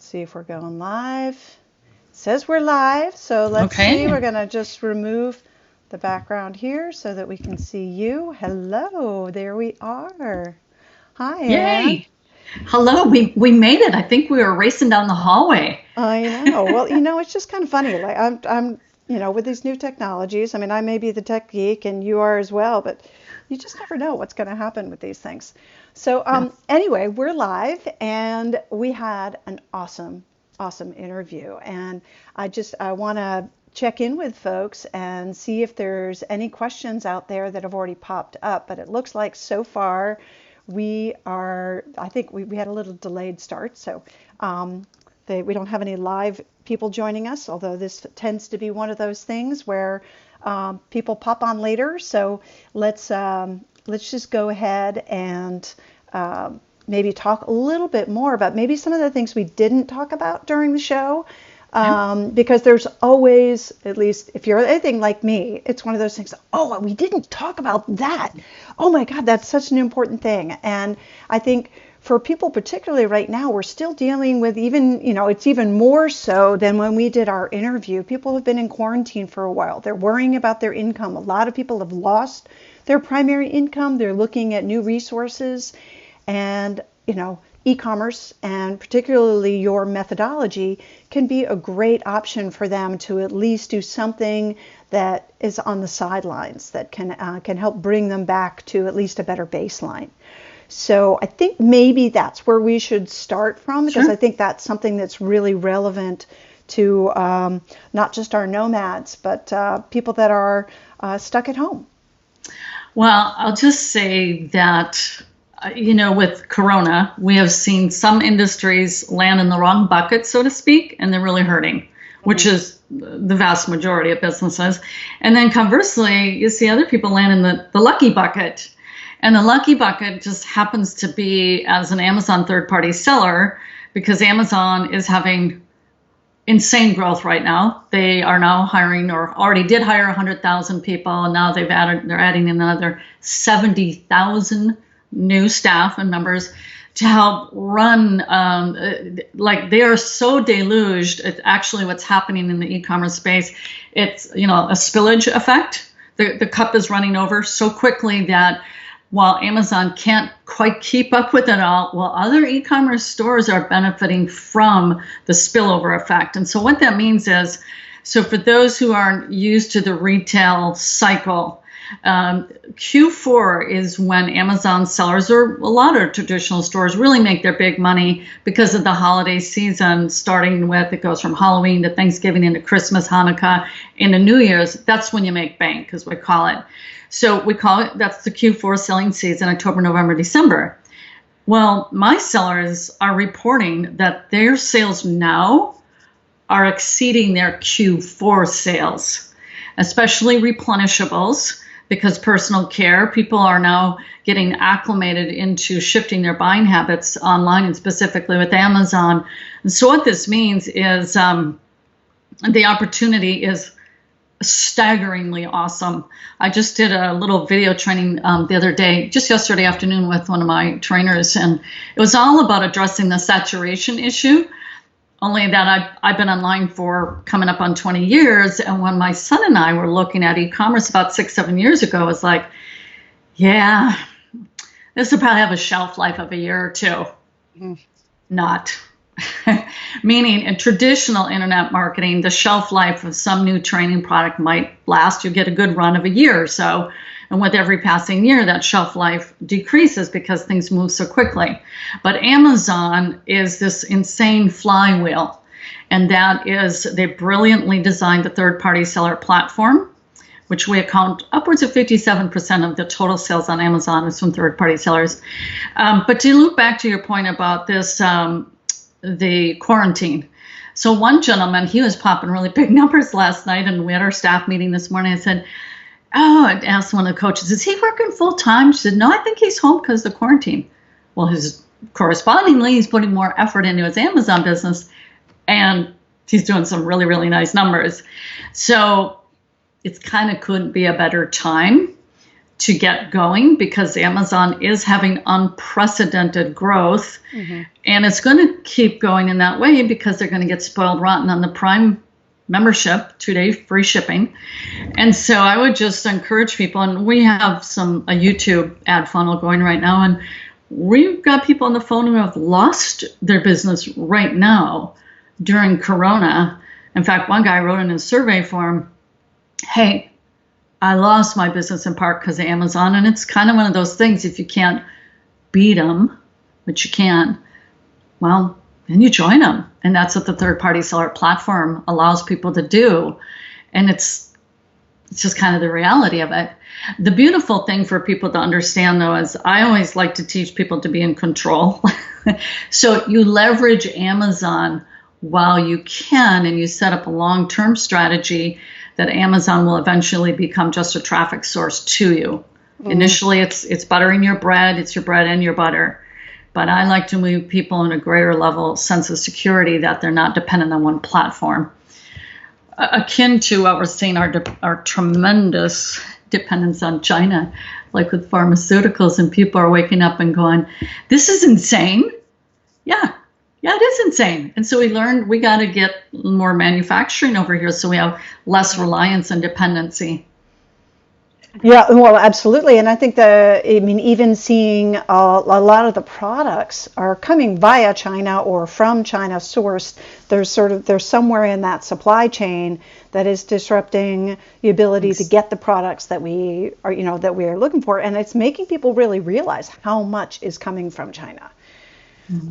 See if we're going live. It says we're live, so let's see. We're going to just remove the background here so that we can see you. Hello, there we are. Hi, Anne. Yay. Hello, we made it. I think we were racing down the hallway. I know. Well, it's just kind of funny. Like I'm, with these new technologies. I mean, I may be the tech geek and you are as well, but you just never know what's going to happen with these things. So anyway, we're live and we had an awesome interview. And I want to check in with folks and see if there's any questions out there that have already popped up. But it looks like so far I think we had a little delayed start. So we don't have any live people joining us, although this tends to be one of those things where people pop on later. So let's just go ahead and maybe talk a little bit more about maybe some of the things we didn't talk about during the show. Because there's always, at least if you're anything like me, it's one of those things, oh, we didn't talk about that. Oh my God, that's such an important thing. And I think for people, particularly right now, we're still dealing with it's even more so than when we did our interview. People have been in quarantine for a while. They're worrying about their income. A lot of people have lost their primary income. They're looking at new resources and, e-commerce and particularly your methodology can be a great option for them to at least do something that is on the sidelines that can help bring them back to at least a better baseline. So I think maybe that's where we should start from, because I think that's something that's really relevant to not just our nomads, but people that are stuck at home. Well, I'll just say that with Corona, we have seen some industries land in the wrong bucket, so to speak, and they're really hurting, which is the vast majority of businesses. And then conversely, you see other people land in the lucky bucket. And the lucky bucket just happens to be as an Amazon third-party seller, because Amazon is having insane growth right now. They are now hiring, or already did hire 100,000 people, and now they're adding another 70,000 new staff and members to help run, they are so deluged. It's actually what's happening in the e-commerce space. It's, a spillage effect. The cup is running over so quickly that while Amazon can't quite keep up with it all, well, other e-commerce stores are benefiting from the spillover effect. And so what that means is, so for those who aren't used to the retail cycle, Q4 is when Amazon sellers, or a lot of traditional stores, really make their big money because of the holiday season, starting with, it goes from Halloween to Thanksgiving into Christmas, Hanukkah, into New Year's. That's when you make bank, as we call it. So that's the Q4 selling season, October, November, December. Well, my sellers are reporting that their sales now are exceeding their Q4 sales, especially replenishables, because personal care, people are now getting acclimated into shifting their buying habits online, and specifically with Amazon. And so what this means is the opportunity is staggeringly awesome. I just did a little video training the other day, just yesterday afternoon, with one of my trainers, and it was all about addressing the saturation issue. Only that I've been online for coming up on 20 years. And when my son and I were looking at e-commerce about 6-7 years ago, it was like, yeah, this will probably have a shelf life of a year or two. Not. Meaning in traditional internet marketing, the shelf life of some new training product might last. You get a good run of a year or so. And with every passing year, that shelf life decreases because things move so quickly. But Amazon is this insane flywheel. And that is, they brilliantly designed the third-party seller platform, which we account upwards of 57% of the total sales on Amazon is from third-party sellers. But to loop back to your point about this, the quarantine. So one gentleman, he was popping really big numbers last night, and we had our staff meeting this morning. I said, I asked one of the coaches, is he working full time? She said, no, I think he's home because of the quarantine. Well, correspondingly, he's putting more effort into his Amazon business, and he's doing some really, really nice numbers. So it kind of couldn't be a better time to get going because Amazon is having unprecedented growth, and it's going to keep going in that way because they're going to get spoiled rotten on the Prime membership, 2-day free shipping. And so I would just encourage people, and we have a YouTube ad funnel going right now, and we've got people on the phone who have lost their business right now during Corona. In fact, one guy wrote in his survey form, hey, I lost my business in part because of Amazon. And it's kind of one of those things, if you can't beat them, which you can, well, then you join them. And that's what the third-party seller platform allows people to do. And it's just kind of the reality of it. The beautiful thing for people to understand, though, is I always like to teach people to be in control. So you leverage Amazon while you can, and you set up a long-term strategy that Amazon will eventually become just a traffic source to you. Initially, it's buttering your bread. It's your bread and your butter. But I like to move people in a greater level sense of security that they're not dependent on one platform. Akin to what we're seeing, our tremendous dependence on China, like with pharmaceuticals, and people are waking up and going, this is insane. Yeah, it is insane. And so we learned we got to get more manufacturing over here so we have less reliance and dependency. Yeah, well, absolutely. And I think even seeing a lot of the products are coming via China or from China sourced. There's somewhere in that supply chain that is disrupting the ability to get the products that we are looking for. And it's making people really realize how much is coming from China.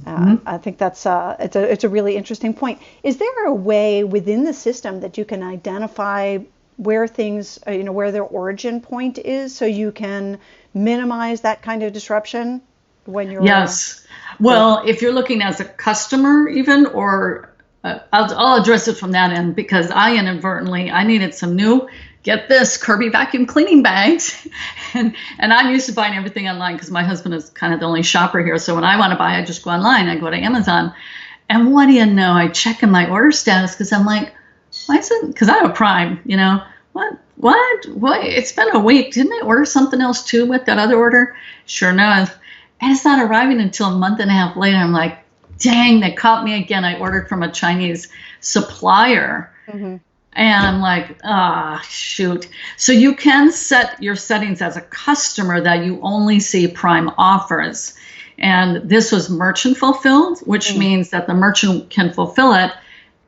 I think that's it's a really interesting point. Is there a way within the system that you can identify where things, where their origin point is, so you can minimize that kind of disruption when you're? Yes. Well, if you're looking as a customer, even, or I'll address it from that end, because I needed some new, get this, Kirby vacuum cleaning bags. And I'm used to buying everything online because my husband is kind of the only shopper here. So when I want to buy, I just go online. I go to Amazon. And what do you know? I check in my order status because I'm like, why is it? Because I have a Prime, What? It's been a week. Didn't I order something else too with that other order? Sure enough. And it's not arriving until a month and a half later. I'm like, dang, they caught me again. I ordered from a Chinese supplier. And I'm like, shoot. So you can set your settings as a customer that you only see Prime offers. And this was merchant fulfilled, which means that the merchant can fulfill it.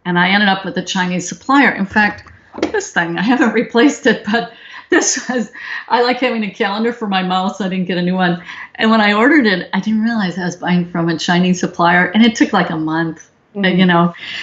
And I ended up with a Chinese supplier. In fact, this thing, I haven't replaced it, but I like having a calendar for my mouse. I didn't get a new one. And when I ordered it, I didn't realize I was buying from a Chinese supplier. And it took like a month,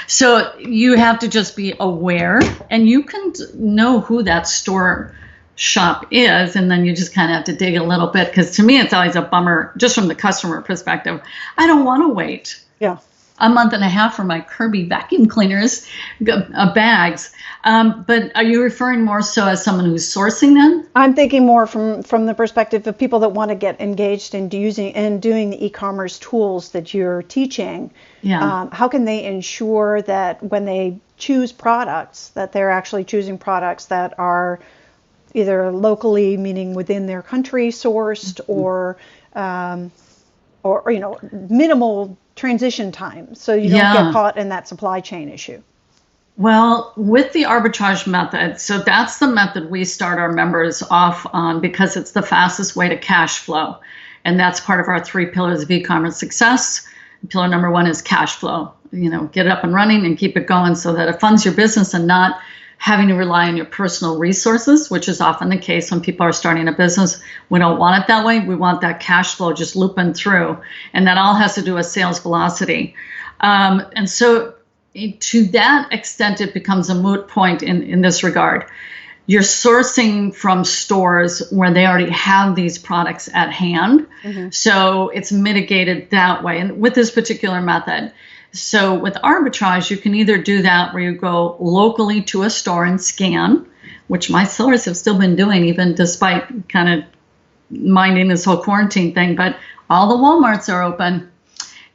So you have to just be aware, and you can know who that store shop is. And then you just kind of have to dig a little bit, because to me, it's always a bummer, just from the customer perspective. I don't want to wait. Yeah. A month and a half for my Kirby vacuum cleaners bags. But are you referring more so as someone who's sourcing them? I'm thinking more from the perspective of people that want to get engaged in using and doing the e-commerce tools that you're teaching. Yeah. How can they ensure that when they choose products, that they're actually choosing products that are either locally, meaning within their country, sourced, or minimal transition time, so you don't get caught in that supply chain issue? Well, with the arbitrage method, so that's the method we start our members off on because it's the fastest way to cash flow. And that's part of our 3 pillars of e-commerce success. Pillar number 1 is cash flow. Get it up and running and keep it going so that it funds your business and not having to rely on your personal resources, which is often the case when people are starting a business. We don't want it that way. We want that cash flow just looping through. And that all has to do with sales velocity. And so to that extent, it becomes a moot point in this regard. You're sourcing from stores where they already have these products at hand. So it's mitigated that way. And with this particular method, so with arbitrage, you can either do that where you go locally to a store and scan, which my sellers have still been doing, even despite kind of minding this whole quarantine thing, but all the Walmarts are open.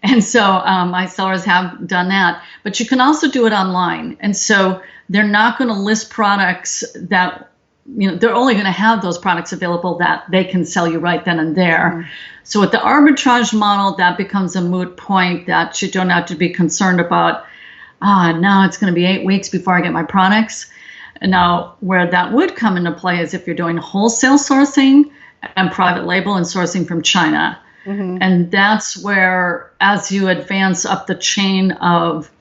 And so my sellers have done that. But you can also do it online. And so they're not going to list products that they're only going to have those products available that they can sell you right then and there. So with the arbitrage model, that becomes a moot point that you don't have to be concerned about. Now it's going to be 8 weeks before I get my products. And now where that would come into play is if you're doing wholesale sourcing and private label and sourcing from China. And that's where, as you advance up the chain of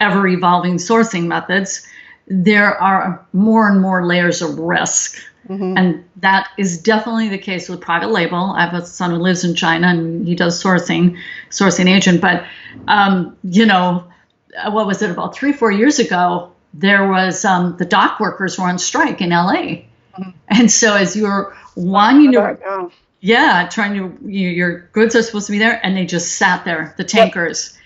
ever-evolving sourcing methods, there are more and more layers of risk. And that is definitely the case with private label. I have a son who lives in China, and he does sourcing agent. But, what was it, about 3-4 years ago, there was the dock workers were on strike in LA. And so as you're wanting to, your goods are supposed to be there, and they just sat there, the tankers,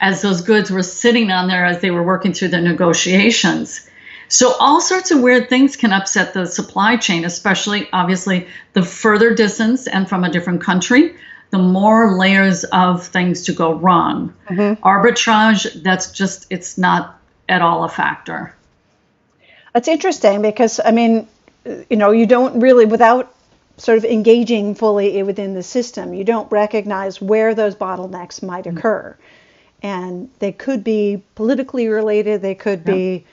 as those goods were sitting on there as they were working through the negotiations. So all sorts of weird things can upset the supply chain, especially, obviously, the further distance and from a different country, the more layers of things to go wrong. Arbitrage, it's not at all a factor. That's interesting because, you don't really, without sort of engaging fully within the system, you don't recognize where those bottlenecks might occur. And they could be politically related, they could be,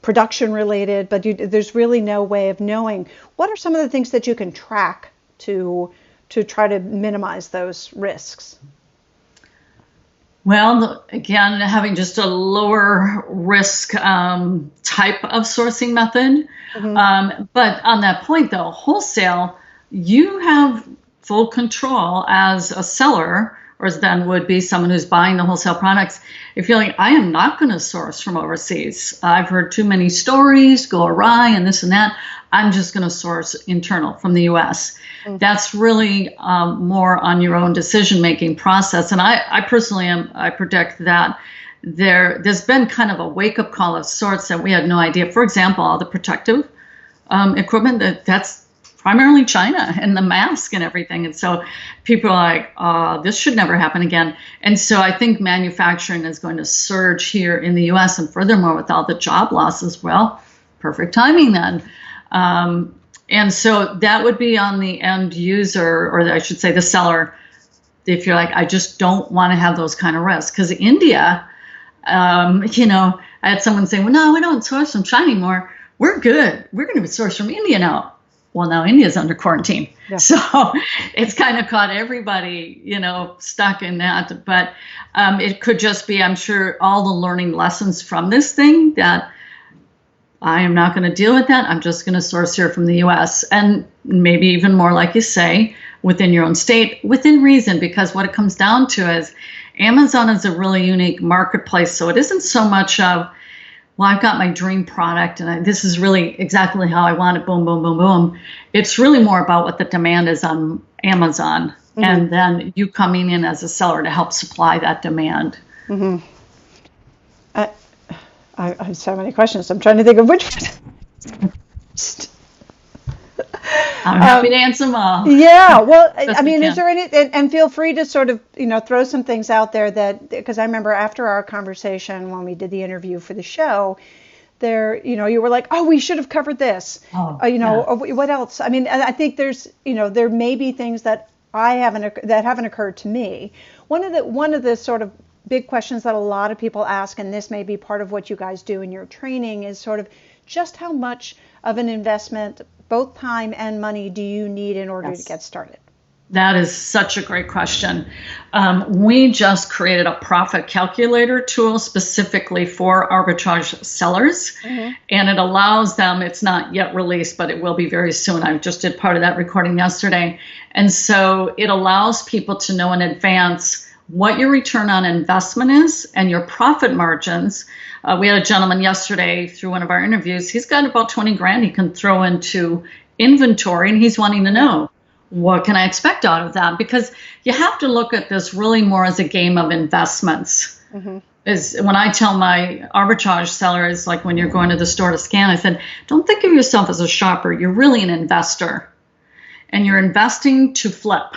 production related, but there's really no way of knowing. What are some of the things that you can track to try to minimize those risks? Well, again, having just a lower risk type of sourcing method. But on that point, though, wholesale, you have full control as a seller, or as then would be someone who's buying the wholesale products. If you're like, I am not going to source from overseas. I've heard too many stories go awry and this and that. I'm just going to source internal from the U.S. That's really more on your own decision-making process. And I personally I predict that there's been kind of a wake-up call of sorts that we had no idea. For example, all the protective equipment, that's primarily China, and the mask and everything. And so people are like, this should never happen again. And so I think manufacturing is going to surge here in the U.S. And furthermore, with all the job losses, well, perfect timing then. And so that would be on the end user, or I should say the seller, if you're like, I just don't want to have those kind of risks. Because India, I had someone say, well, no, we don't source from China anymore. We're good. We're going to source from India now. Well, now India's under quarantine. So it's kind of caught everybody, stuck in that. But it could just be, I'm sure, all the learning lessons from this thing that I am not going to deal with that. I'm just going to source here from the U.S. and maybe even more, like you say, within your own state, within reason, because what it comes down to is Amazon is a really unique marketplace. So it isn't so much of, well, I've got my dream product and this is really exactly how I want it, boom, boom, boom, boom. It's really more about what the demand is on Amazon and then you coming in as a seller to help supply that demand. I have so many questions. I'm trying to think of which. I'm happy to answer them all. Yeah, well, is there any, and feel free to sort of, throw some things out there that, because I remember after our conversation when we did the interview for the show, there, you were like, oh, we should have covered this. What else? I think there's, there may be things that haven't occurred to me. One of the sort of big questions that a lot of people ask, and this may be part of what you guys do in your training, is sort of just how much of an investment, both time and money, do you need in order to get started? That is such a great question. We just created a profit calculator tool specifically for arbitrage sellers, and it allows them, it's not yet released, but it will be very soon. I just did part of that recording yesterday. And so it allows people to know in advance what your return on investment is and your profit margins. We had a gentleman yesterday through one of our interviews. He's got about 20 grand he can throw into inventory, and he's wanting to know, what can I expect out of that? Because you have to look at this really more as a game of investments. Is when I tell my arbitrage sellers, like when you're going to the store to scan, I said, don't think of yourself as a shopper. You're really an investor. And you're investing to flip,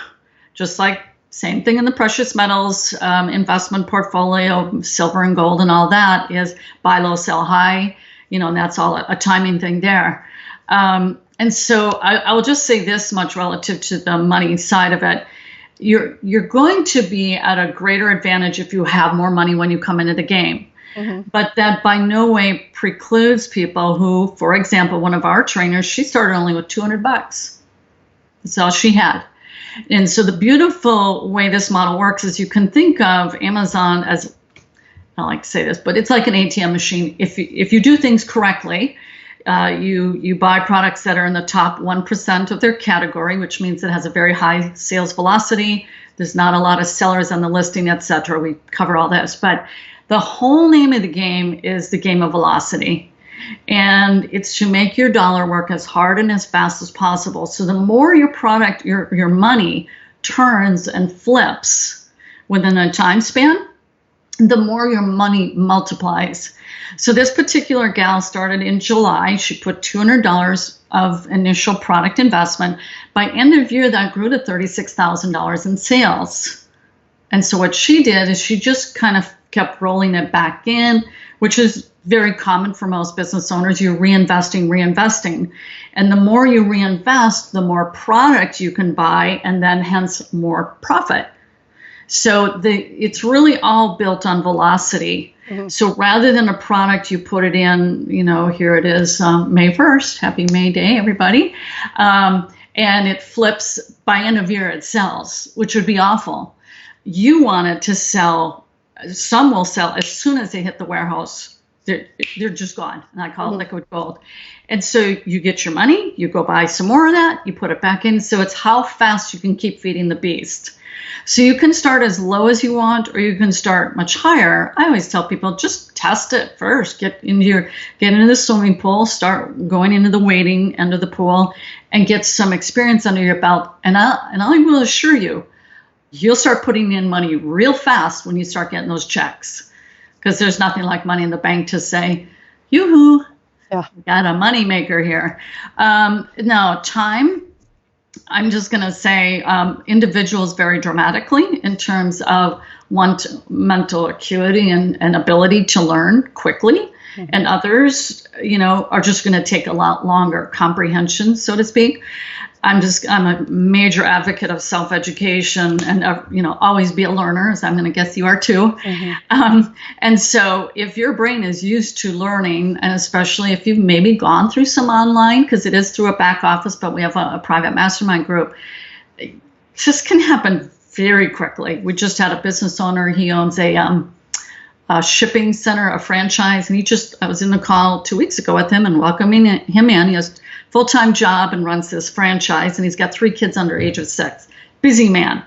just like same thing in the precious metals investment portfolio, silver and gold and all that is buy low, sell high. and that's all a timing thing there. And so I will just say this much relative to the money side of it. You're going to be at a greater advantage if you have more money when you come into the game. But that by no way precludes people who, for example, one of our trainers, she started only with $200. That's all she had. And so the beautiful way this model works is you can think of Amazon as, I like to say this, but it's like an ATM machine. If you do things correctly, you buy products that are in the top 1% of their category, which means it has a very high sales velocity. There's not a lot of sellers on the listing, etc. We cover all this, but the whole name of the game is the game of velocity. And it's to make your dollar work as hard and as fast as possible. So the more your product, your money turns and flips within a time span, the more your money multiplies. So this particular gal started in July. She put $200 of initial product investment. By end of year, that grew to $36,000 in sales. And so what she did is she just kind of kept rolling it back in, which is very common for most business owners. You're reinvesting. And the more you reinvest, the more product you can buy, and then hence more profit. So it's really all built on velocity. So rather than a product, you put it in, here it is, May 1st. Happy May Day, everybody. And it flips. By end of year, it sells, which would be awful. You want it to sell. Some will sell as soon as they hit the warehouse. They're just gone. And I call it liquid gold. And so you get your money, you go buy some more of that, you put it back in. So it's how fast you can keep feeding the beast. So you can start as low as you want, or you can start much higher. I always tell people, just test it first. Get into the swimming pool, start going into the wading end of the pool, and get some experience under your belt. And I will assure you, you'll start putting in money real fast when you start getting those checks, because there's nothing like money in the bank to say, yoo-hoo, got a money maker here. Now, time, I'm just going to say individuals vary dramatically in terms of mental acuity and ability to learn quickly. And others, are just going to take a lot longer comprehension, so to speak. I'm a major advocate of self-education and, always be a learner, as I'm going to guess you are too. And so if your brain is used to learning, and especially if you've maybe gone through some online, because it is through a back office, but we have a private mastermind group, it just can happen very quickly. We just had a business owner. He owns a shipping center, a franchise, and I was in the call 2 weeks ago with him and welcoming him in. He has full-time job and runs this franchise, and he's got 3 kids under age of 6. Busy man.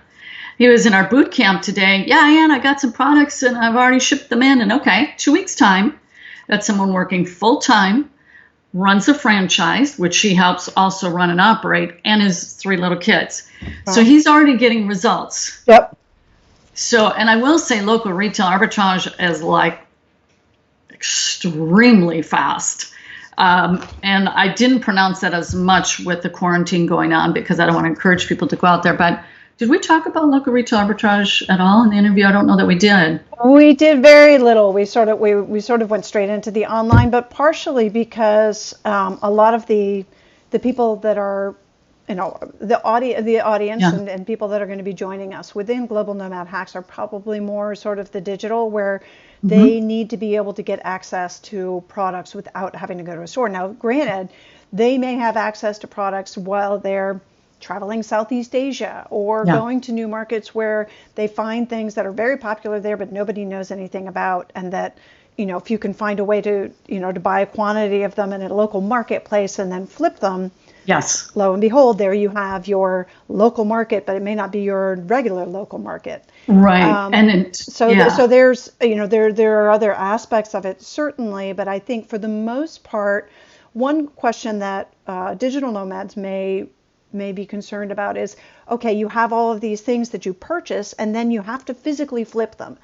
He was in our boot camp today. Yeah, Ann, I got some products and I've already shipped them in. And okay, 2 weeks time, that's someone working full-time, runs a franchise, which he helps also run and operate, and his 3 little kids. Wow. So he's already getting results. Yep. So, and I will say local retail arbitrage is like extremely fast. And I didn't pronounce that as much with the quarantine going on because I don't want to encourage people to go out there. But did we talk about local retail arbitrage at all in the interview? I don't know that we did. We did very little. We sort of went straight into the online, but partially because a lot of the people that are, the audience and people that are going to be joining us within Global Nomad Hacks are probably more sort of the digital, where they need to be able to get access to products without having to go to a store. Now, granted, they may have access to products while they're traveling Southeast Asia or going to new markets where they find things that are very popular there, but nobody knows anything about. And that, if you can find a way to, to buy a quantity of them in a local marketplace and then flip them, yes, lo and behold, there you have your local market, but it may not be your regular local market. Right. So there's, there are other aspects of it, certainly, but I think for the most part, one question that digital nomads may be concerned about is, okay, you have all of these things that you purchase and then you have to physically flip them.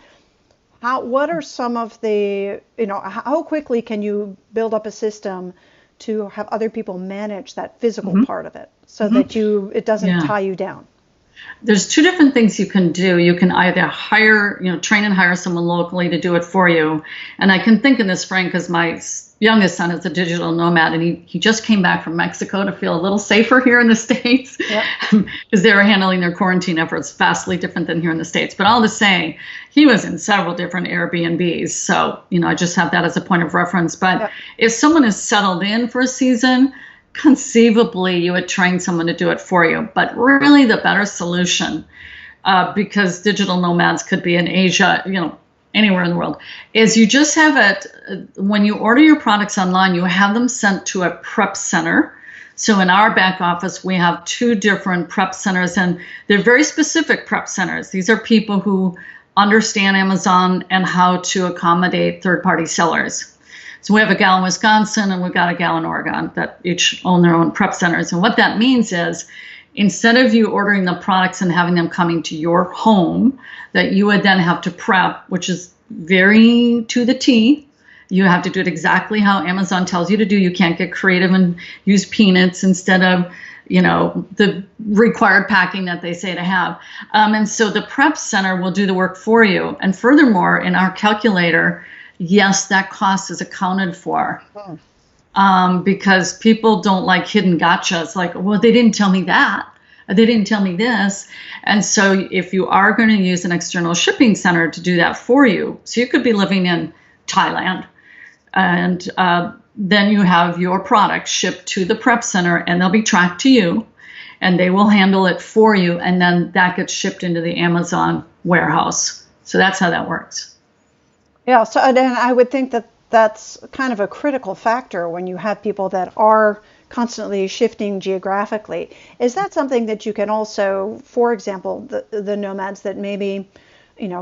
What are some of the, how quickly can you build up a system to have other people manage that physical part of it so that it doesn't tie you down? There's two different things you can do. You can either hire, train and hire someone locally to do it for you. And I can think in this frame because my youngest son is a digital nomad, and he just came back from Mexico to feel a little safer here in the States because they were handling their quarantine efforts vastly different than here in the States. But all to say, he was in several different Airbnbs. So, I just have that as a point of reference. But if someone is settled in for a season, conceivably you would train someone to do it for you. But really the better solution, because digital nomads could be in Asia, anywhere in the world, is you just have it, when you order your products online, you have them sent to a prep center. So in our back office, we have 2 different prep centers, and they're very specific prep centers. These are people who understand Amazon and how to accommodate third-party sellers. So we have a gal in Wisconsin and we've got a gal in Oregon that each own their own prep centers. And what that means is, instead of you ordering the products and having them coming to your home, that you would then have to prep, which is very to the T. You have to do it exactly how Amazon tells you to do. You can't get creative and use peanuts instead of, the required packing that they say to have. And so the prep center will do the work for you. And furthermore, in our calculator, yes, that cost is accounted for. Because people don't like hidden gotchas. Like, well, they didn't tell me that. They didn't tell me this. And so if you are going to use an external shipping center to do that for you, so you could be living in Thailand, and then you have your product shipped to the prep center, and they'll be tracked to you, and they will handle it for you, and then that gets shipped into the Amazon warehouse. So that's how that works. Yeah, so and I would think that that's kind of a critical factor when you have people that are constantly shifting geographically. Is that something that you can also, for example, the nomads that maybe,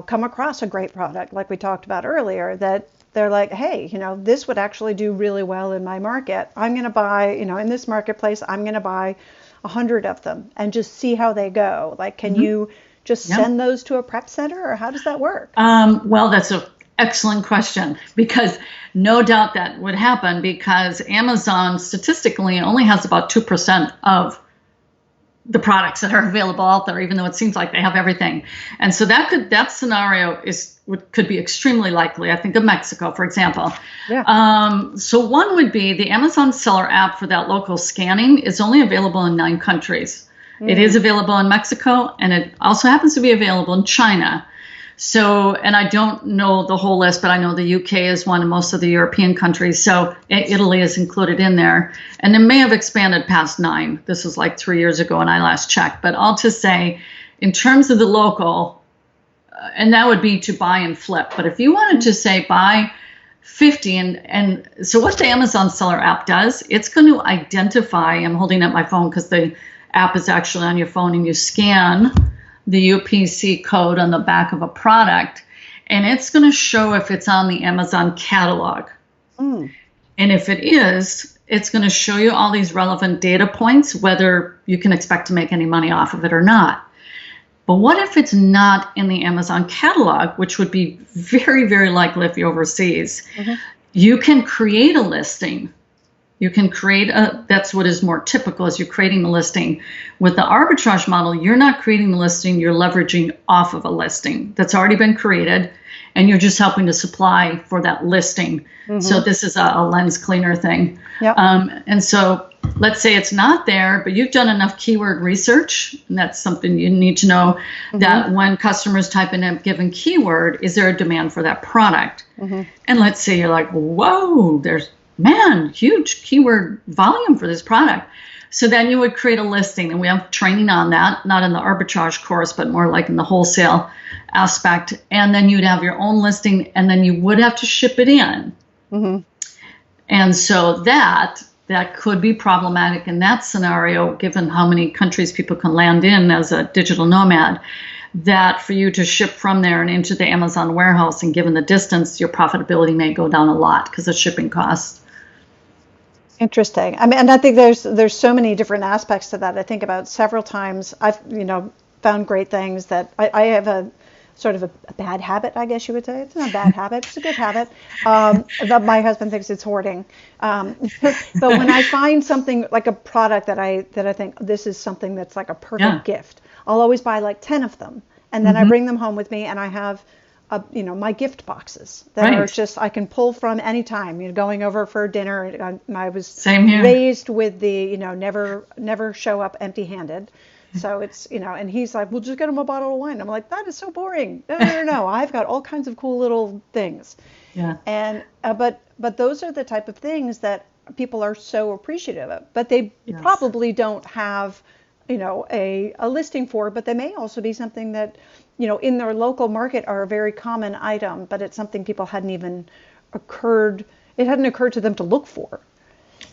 come across a great product like we talked about earlier, that they're like, hey, this would actually do really well in my market. I'm going to buy, in this marketplace, I'm going to buy 100 of them and just see how they go. Like, can you just send those to a prep center, or how does that work? Well, that's a excellent question, because no doubt that would happen, because Amazon statistically only has about 2% of the products that are available out there, even though it seems like they have everything. And so that scenario could be extremely likely. I think of Mexico, for example. So one would be the Amazon seller app for that local scanning is only available in 9 countries. It is available in Mexico, and it also happens to be available in China. So, and I don't know the whole list, but I know the UK is one, and most of the European countries. So Italy is included in there, and it may have expanded past 9. This was like 3 years ago when I last checked. But all to say, in terms of the local, and that would be to buy and flip. But if you wanted to say buy 50, and so what the Amazon seller app does, it's going to identify, I'm holding up my phone because the app is actually on your phone, and you scan the UPC code on the back of a product, and it's going to show if it's on the Amazon catalog. And if it is, it's going to show you all these relevant data points, whether you can expect to make any money off of it or not. But what if it's not in the Amazon catalog, which would be very, very likely if you're overseas? You can create a listing. You can create that's what is more typical, is you're creating the listing. With the arbitrage model, you're not creating the listing, you're leveraging off of a listing that's already been created, and you're just helping to supply for that listing. So this is a lens cleaner thing. And so let's say it's not there, but you've done enough keyword research, and that's something you need to know, that when customers type in a given keyword, is there a demand for that product? And let's say you're like, whoa, there's huge keyword volume for this product. So then you would create a listing, and we have training on that, not in the arbitrage course, but more like in the wholesale aspect. And then you'd have your own listing, and then you would have to ship it in. And so that could be problematic in that scenario, given how many countries people can land in as a digital nomad, that for you to ship from there and into the Amazon warehouse, and given the distance, your profitability may go down a lot because of shipping costs. Interesting. I mean, and I think there's so many different aspects to that. I think about several times I've found great things that I have a sort of a bad habit, I guess you would say. It's not a bad habit, it's a good habit. That my husband thinks it's hoarding. But when I find something like a product that I think this is something that's like a perfect gift, I'll always buy like 10 of them. And then I bring them home with me, and I have, my gift boxes that are just, I can pull from anytime, going over for dinner. I was Same here. raised with the, never show up empty handed. So it's, and he's like, well, just get him a bottle of wine. I'm like, that is so boring. No. I've got all kinds of cool little things. Yeah. And, but those are the type of things that people are so appreciative of, but they probably don't have, a listing for, but they may also be something that, in their local market are a very common item, but it's something people hadn't occurred to them to look for.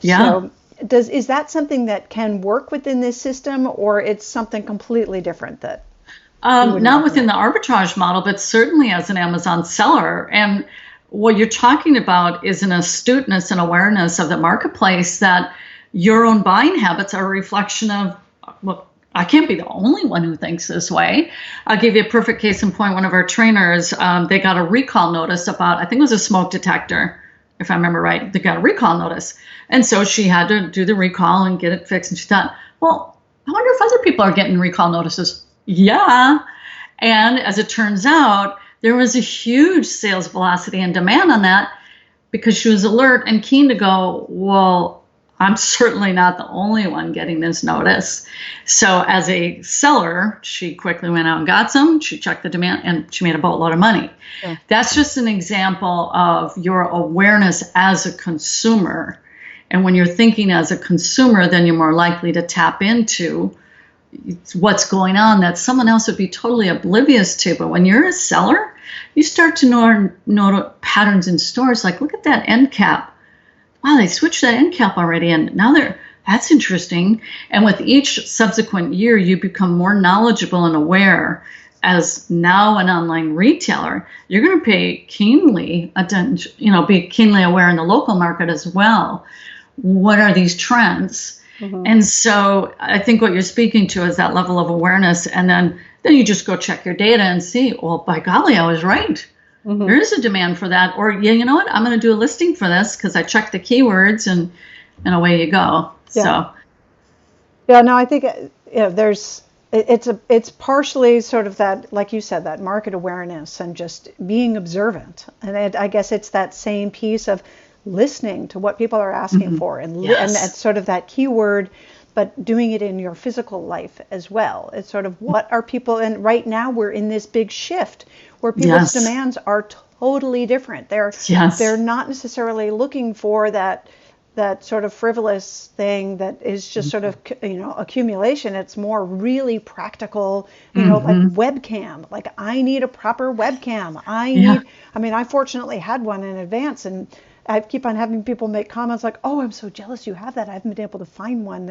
Yeah. So is that something that can work within this system, or it's something completely different that? Not within the arbitrage model, but certainly as an Amazon seller. And what you're talking about is an astuteness and awareness of the marketplace, that your own buying habits are a reflection of, well, I can't be the only one who thinks this way. I'll give you a perfect case in point. One of our trainers, they got a recall notice about, I think it was a smoke detector, if I remember right. They got a recall notice. And so she had to do the recall and get it fixed. And she thought, well, I wonder if other people are getting recall notices. Yeah. And as it turns out, there was a huge sales velocity and demand on that, because she was alert and keen to go, well, I'm certainly not the only one getting this notice. So as a seller, she quickly went out and got some. She checked the demand, and she made a boatload of money. Yeah. That's just an example of your awareness as a consumer. And when you're thinking as a consumer, then you're more likely to tap into what's going on that someone else would be totally oblivious to. But when you're a seller, you start to know patterns in stores. Like, look at that end cap. Wow, they switched that end cap already, and now that's interesting. And with each subsequent year, you become more knowledgeable and aware. As now an online retailer, you're going to pay keenly attention, be keenly aware in the local market as well. What are these trends? Mm-hmm. And so I think what you're speaking to is that level of awareness, and then you just go check your data and see, well, by golly, I was right. Mm-hmm. There is a demand for that. Or, yeah, you know what? I'm going to do a listing for this because I checked the keywords, and away you go. Yeah. So, yeah, no, I think it's partially sort of that, like you said, that market awareness and just being observant. And I guess it's that same piece of listening to what people are asking mm-hmm. for, and it's sort of that keyword, but doing it in your physical life as well. It's sort of what are people, and right now we're in this big shift where people's demands are totally different. They're not necessarily looking for that sort of frivolous thing that is just sort of, accumulation. It's more really practical, like webcam. Like, I need a proper webcam. I fortunately had one in advance, and I keep on having people make comments like, "Oh, I'm so jealous you have that. I haven't been able to find one."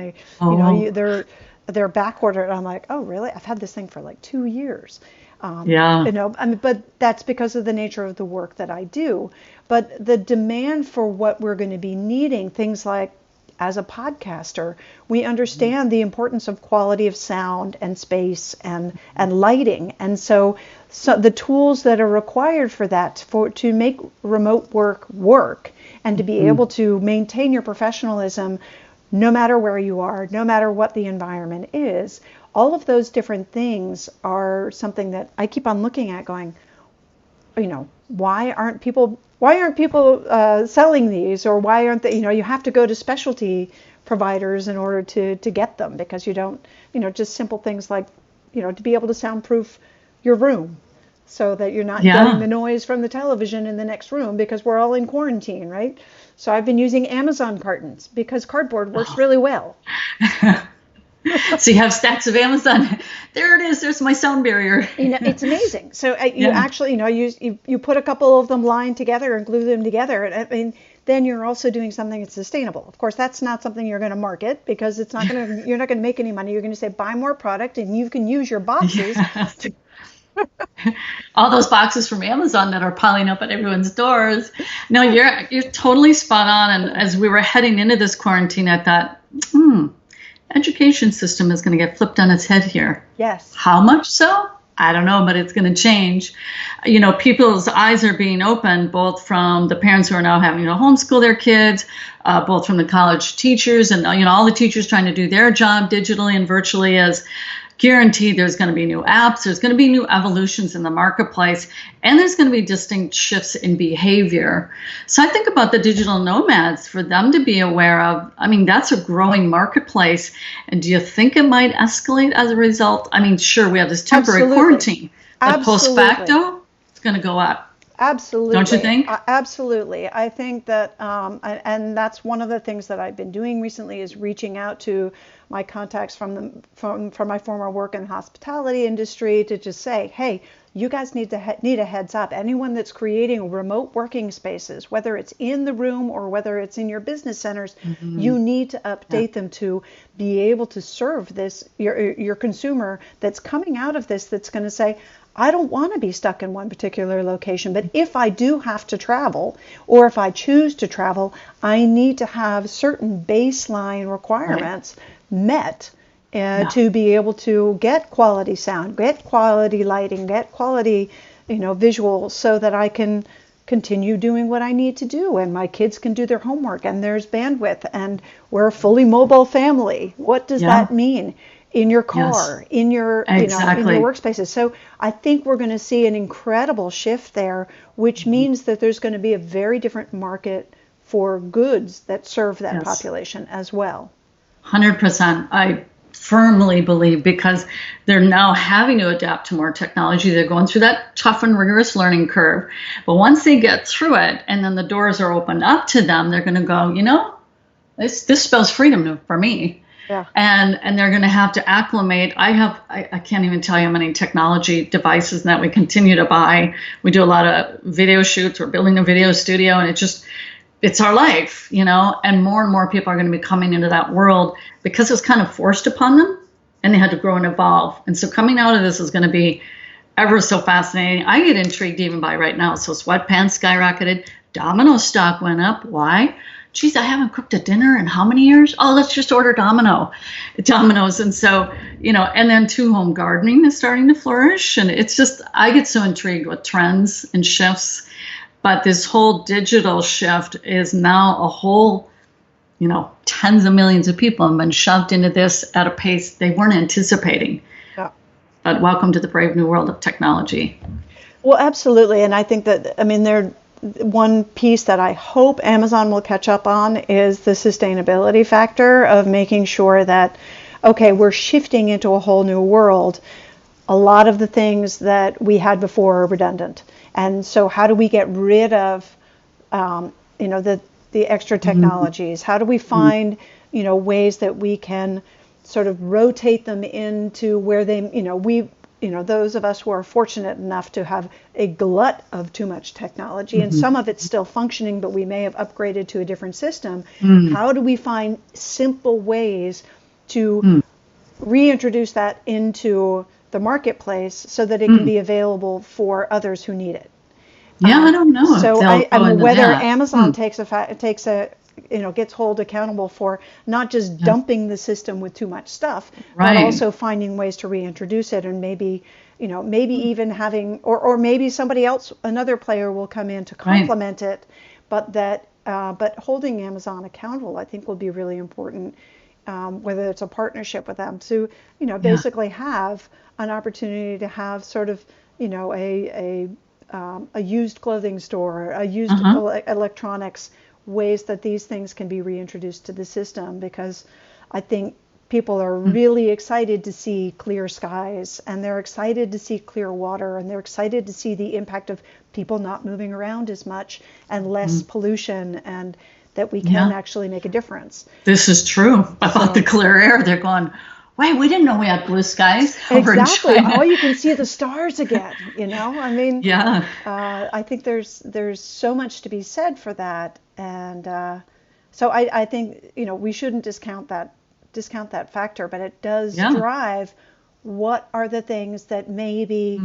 They're back ordered. I'm like, "Oh, really? I've had this thing for like 2 years." But that's because of the nature of the work that I do. But the demand for what we're going to be needing, things like, as a podcaster, we understand the importance of quality of sound and space and lighting. And so the tools that are required for that, to make remote work and to be able to maintain your professionalism no matter where you are, no matter what the environment is, all of those different things are something that I keep on looking at going, why aren't people selling these, or why aren't they, you have to go to specialty providers in order to get them, because you don't, just simple things like, to be able to soundproof your room so that you're not getting the noise from the television in the next room, because we're all in quarantine, right? So I've been using Amazon cartons because cardboard works really well. So you have stacks of Amazon. There it is. There's my sound barrier. It's amazing. So you actually, you put a couple of them lined together and glue them together. And then you're also doing something that's sustainable. Of course, that's not something you're going to market, because you're not going to make any money. You're going to say, buy more product and you can use your boxes. All those boxes from Amazon that are piling up at everyone's doors. No, you're totally spot on. And as we were heading into this quarantine, I thought, education system is going to get flipped on its head here. Yes. How much so? I don't know, but it's going to change. People's eyes are being opened, both from the parents who are now having to homeschool their kids, both from the college teachers and, all the teachers trying to do their job digitally and virtually, as guaranteed there's going to be new apps, there's going to be new evolutions in the marketplace, and there's going to be distinct shifts in behavior. So I think about the digital nomads, for them to be aware of. I mean, that's a growing marketplace. And do you think it might escalate as a result? I mean, sure, we have this temporary quarantine, but post facto, it's going to go up. Absolutely. Don't you think? Absolutely. I think that, and that's one of the things that I've been doing recently, is reaching out to my contacts from my former work in the hospitality industry to just say, hey, you guys need a heads up. Anyone that's creating remote working spaces, whether it's in the room or whether it's in your business centers, you need to update them to be able to serve this your consumer that's coming out of this, that's going to say, I don't want to be stuck in one particular location, but if I do have to travel, or if I choose to travel, I need to have certain baseline requirements met to be able to get quality sound, get quality lighting, get quality, visuals, so that I can continue doing what I need to do, and my kids can do their homework, and there's bandwidth, and we're a fully mobile family. What does that mean? In your car, in your, in your workspaces. So I think we're going to see an incredible shift there, which means that there's going to be a very different market for goods that serve that population as well. 100%. I firmly believe, because they're now having to adapt to more technology. They're going through that tough and rigorous learning curve. But once they get through it, and then the doors are opened up to them, they're going to go, this spells freedom for me. Yeah. And they're going to have to acclimate. I can't even tell you how many technology devices that we continue to buy. We do a lot of video shoots. We're building a video studio, and it's our life, and more people are going to be coming into that world because it was kind of forced upon them, and they had to grow and evolve. And so coming out of this is going to be ever so fascinating. I get intrigued even by right now. So sweatpants skyrocketed. Domino stock went up. Why? Geez, I haven't cooked a dinner in how many years? Oh, let's just order Domino's. And so, and then home gardening is starting to flourish. And it's just, I get so intrigued with trends and shifts. But this whole digital shift is now a whole, tens of millions of people have been shoved into this at a pace they weren't anticipating. Yeah. But welcome to the brave new world of technology. Well, absolutely. And I think that, one piece that I hope Amazon will catch up on is the sustainability factor of making sure that, okay, we're shifting into a whole new world. A lot of the things that we had before are redundant. And so how do we get rid of, the extra technologies? How do we find, ways that we can sort of rotate them into where they, those of us who are fortunate enough to have a glut of too much technology, and some of it's still functioning, but we may have upgraded to a different system. How do we find simple ways to reintroduce that into the marketplace so that it can be available for others who need it? I don't know. So whether Amazon gets held accountable for not just dumping the system with too much stuff, but also finding ways to reintroduce it, and maybe even having, or maybe somebody else, another player will come in to complement it, but holding Amazon accountable, I think, will be really important, whether it's a partnership with them to, basically have an opportunity to have sort of, a used clothing store, a used electronics, ways that these things can be reintroduced to the system, because I think people are really excited to see clear skies, and they're excited to see clear water, and they're excited to see the impact of people not moving around as much and less pollution, and that we can actually make a difference. This is true about the clear air. They're going, wait, we didn't know we had blue skies over in China. Oh, you can see the stars again, I think there's so much to be said for that. And so I think, we shouldn't discount that factor, but it does drive what are the things that maybe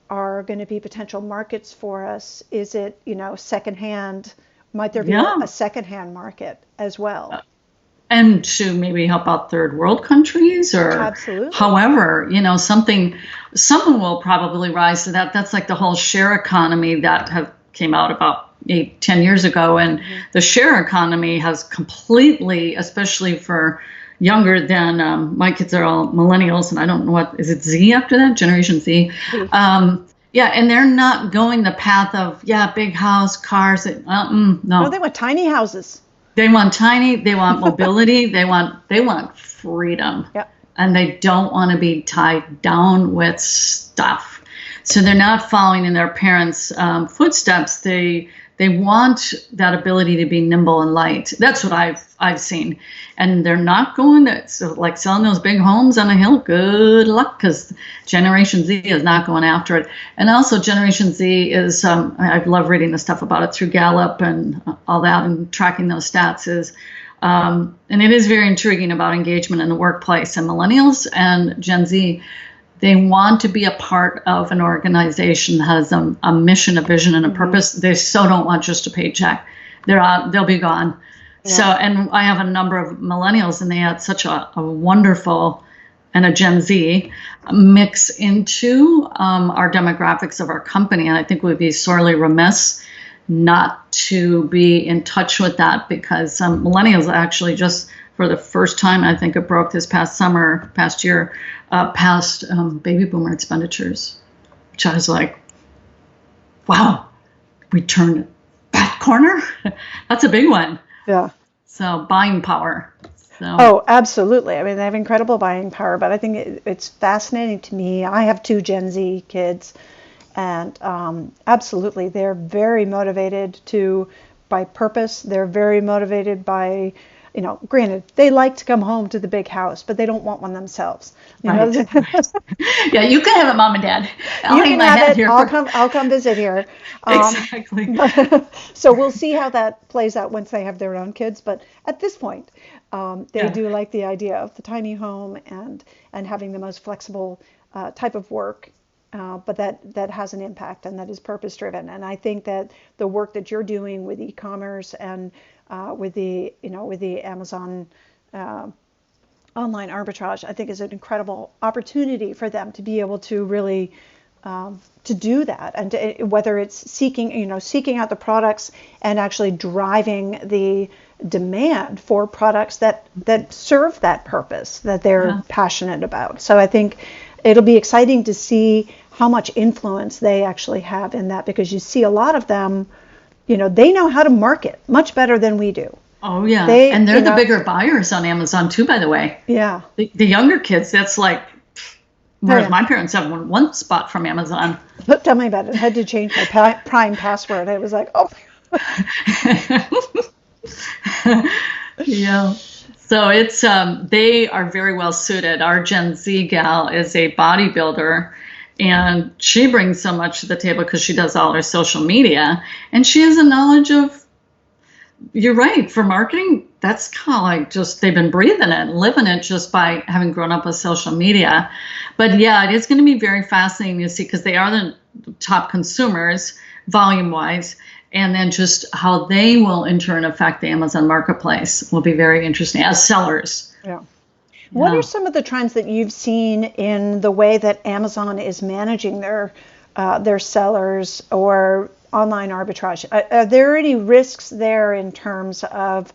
are going to be potential markets for us. Is it, secondhand? Might there be a secondhand market as well? And to maybe help out third world countries, or absolutely. However, someone will probably rise to that. That's like the whole share economy that came out about 8-10 years ago. And the share economy has completely, especially for, younger than my kids are all millennials, and I don't know what is it Z after that, Generation Z. Yeah, and they're not going the path of big house, cars. No, No, they want tiny houses. They want tiny. They want mobility. They want freedom. Yeah. And they don't want to be tied down with stuff. So they're not following in their parents' footsteps. They want that ability to be nimble and light. That's what I've seen. And they're not going to, so like selling those big homes on a hill. Good luck, because Generation Z is not going after it. And also Generation Z is, I love reading the stuff about it through Gallup and all that and tracking those stats is, and it is very intriguing about engagement in the workplace. And millennials and Gen Z, they want to be a part of an organization that has a mission, a vision, and a purpose. They so don't want just a paycheck. They'll be gone. Yeah. So, and I have a number of millennials, and they had such a wonderful, and a Gen Z mix into our demographics of our company. And I think we'd be sorely remiss not to be in touch with that, because millennials actually just, for the first time, I think it broke this past year, past baby boomer expenditures, which I was like, wow, we turned that corner? That's a big one. Yeah. So buying power. So. Oh, absolutely. I mean, they have incredible buying power, but I think it's fascinating to me. I have 2 Gen Z kids, and absolutely, they're very motivated by purpose. They're very motivated by, granted, they like to come home to the big house, but they don't want one themselves. Right. Yeah, you can have it, Mom and Dad. You can have it. I'll come visit here. Exactly. So we'll see how that plays out once they have their own kids. But at this point, they do like the idea of the tiny home and having the most flexible type of work. But that has an impact, and that is purpose driven. And I think that the work that you're doing with e-commerce and with the Amazon online arbitrage, I think is an incredible opportunity for them to be able to really to do that, and whether it's seeking out the products and actually driving the demand for products that serve that purpose that they're passionate about. So I think it'll be exciting to see how much influence they actually have in that, because you see a lot of them, they know how to market much better than we do. Oh, yeah. They're the bigger buyers on Amazon, too, by the way. Yeah. The younger kids, that's like, whereas my parents have one spot from Amazon. But tell me about it. I had to change my Prime password. It was like, oh. Yeah. So it's they are very well suited. Our Gen Z gal is a bodybuilder, and she brings so much to the table because she does all her social media, and she has a knowledge of, you're right, for marketing, that's kind of like just they've been breathing it, living it just by having grown up with social media. But yeah, it is going to be very fascinating to see, because they are the top consumers volume wise. And then just how they will in turn affect the Amazon marketplace will be very interesting as sellers. Yeah. What are some of the trends that you've seen in the way that Amazon is managing their sellers or online arbitrage? Are there any risks there in terms of,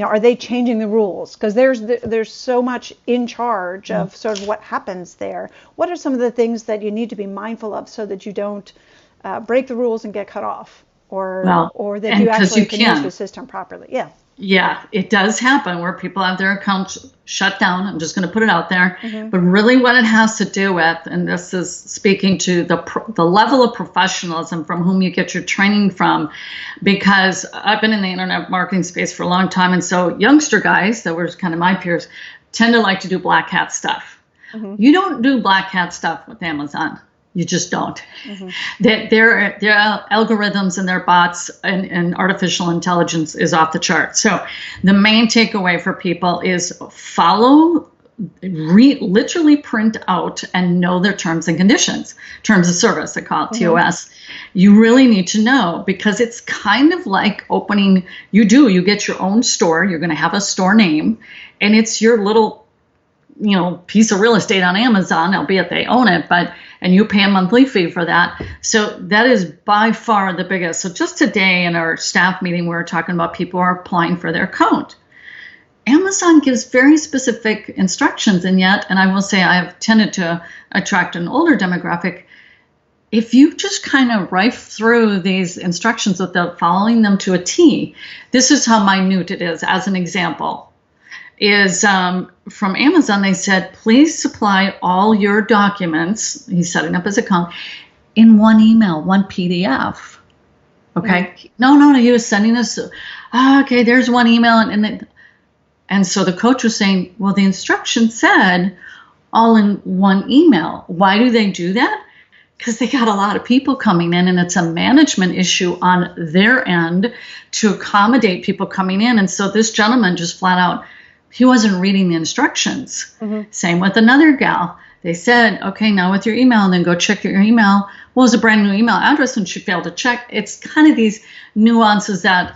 are they changing the rules? Because there's so much in charge of sort of what happens there. What are some of the things that you need to be mindful of so that you don't break the rules and get cut off? Or that you actually can use the system properly. Yeah. Yeah, it does happen where people have their accounts shut down. I'm just going to put it out there. Mm-hmm. But really what it has to do with, and this is speaking to the level of professionalism from whom you get your training from, because I've been in the internet marketing space for a long time. And so youngster guys that were kind of my peers tend to like to do black hat stuff. Mm-hmm. You don't do black hat stuff with Amazon. You just don't. Mm-hmm. Their algorithms and their bots and artificial intelligence is off the chart. So the main takeaway for people is follow, literally print out and know their terms and conditions. Terms of service, they call it TOS. You really need to know, because it's kind of like opening, you get your own store. You're going to have a store name, and it's your little piece of real estate on Amazon, albeit they own it, and you pay a monthly fee for that. So that is by far the biggest. So just today in our staff meeting, we were talking about people are applying for their account. Amazon gives very specific instructions, and yet, and I will say I have tended to attract an older demographic. If you just kind of rife through these instructions without following them to a T, this is how minute it is. As an example, is from Amazon, they said, please supply all your documents, he's setting up his account, in one email, one PDF. Okay. No, he was sending us, okay, there's one email. And so the coach was saying, well, the instruction said all in one email. Why do they do that? Because they got a lot of people coming in, and it's a management issue on their end to accommodate people coming in. And so this gentleman just flat out, he wasn't reading the instructions. Same with another gal. They said, okay, now with your email, and then go check your email. Well, it's a brand new email address, and she failed to check. It's kind of these nuances that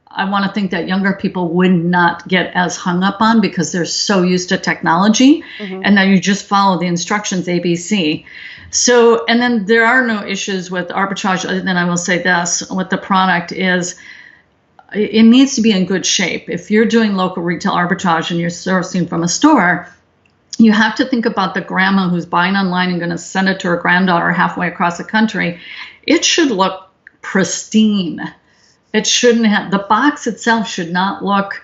I want to think that younger people would not get as hung up on because they're so used to technology, and that you just follow the instructions, ABC. So, and then there are no issues with arbitrage other than I will say this, with the product is it needs to be in good shape. If you're doing local retail arbitrage and you're sourcing from a store, you have to think about the grandma who's buying online and going to send it to her granddaughter halfway across the country. It should look pristine. It shouldn't have, the box itself should not look,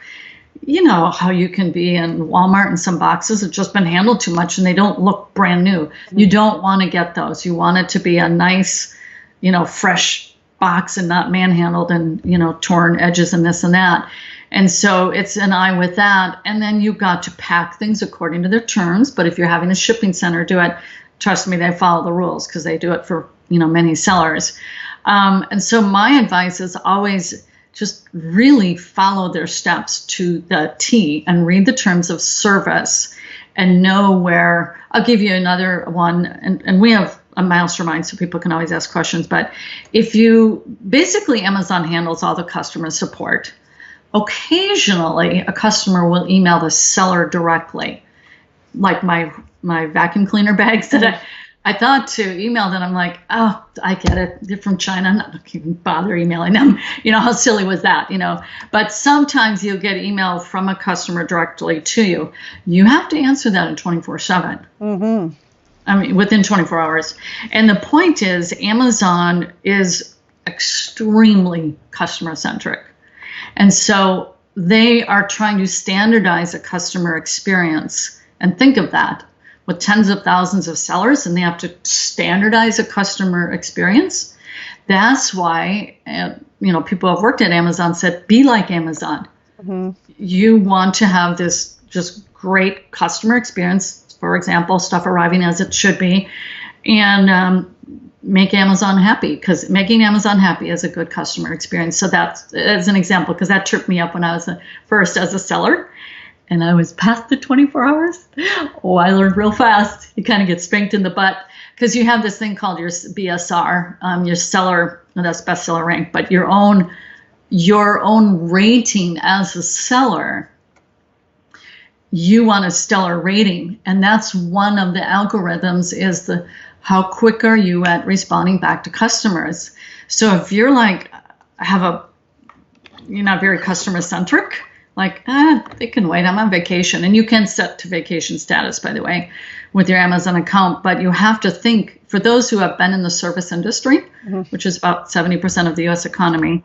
you know, how you can be in Walmart and some boxes have just been handled too much and they don't look brand new. You don't want to get those. You want it to be a nice, you know, fresh box and not manhandled and, you know, torn edges and this and that. And so it's an eye with that. And then you've got to pack things according to their terms. But if you're having a shipping center do it, trust me, they follow the rules because they do it for, you know, many sellers. And so my advice is always just really follow their steps to the T and read the terms of service and know where. I'll give you another one. And we have a mastermind so people can always ask questions. But if you basically Amazon handles all the customer support. Occasionally, a customer will email the seller directly, like my vacuum cleaner bags that I thought to email them. I'm like, oh, I get it. They're from China. I'm not even bother emailing them. You know, how silly was that, you know? But sometimes you'll get email from a customer directly to you. You have to answer that in 24/7. I mean, within 24 hours. And the point is, Amazon is extremely customer-centric. And so they are trying to standardize a customer experience. And think of that, with tens of thousands of sellers, and they have to standardize a customer experience. That's why, you know, people who have worked at Amazon said, be like Amazon. You want to have this just great customer experience. For example, stuff arriving as it should be, and make Amazon happy, because making Amazon happy is a good customer experience. So that's as an example, because that tripped me up when I was first as a seller and I was past the 24 hours. Oh, I learned real fast. You kind of get spanked in the butt because you have this thing called your BSR, your seller, well, that's bestseller rank, but your own rating as a seller. You want a stellar rating, and that's one of the algorithms is how quick are you at responding back to customers. So if you're like, you're not very customer centric, like, they can wait, I'm on vacation. And you can set to vacation status, by the way, with your Amazon account, but you have to think, for those who have been in the service industry, which is about 70% of the US economy,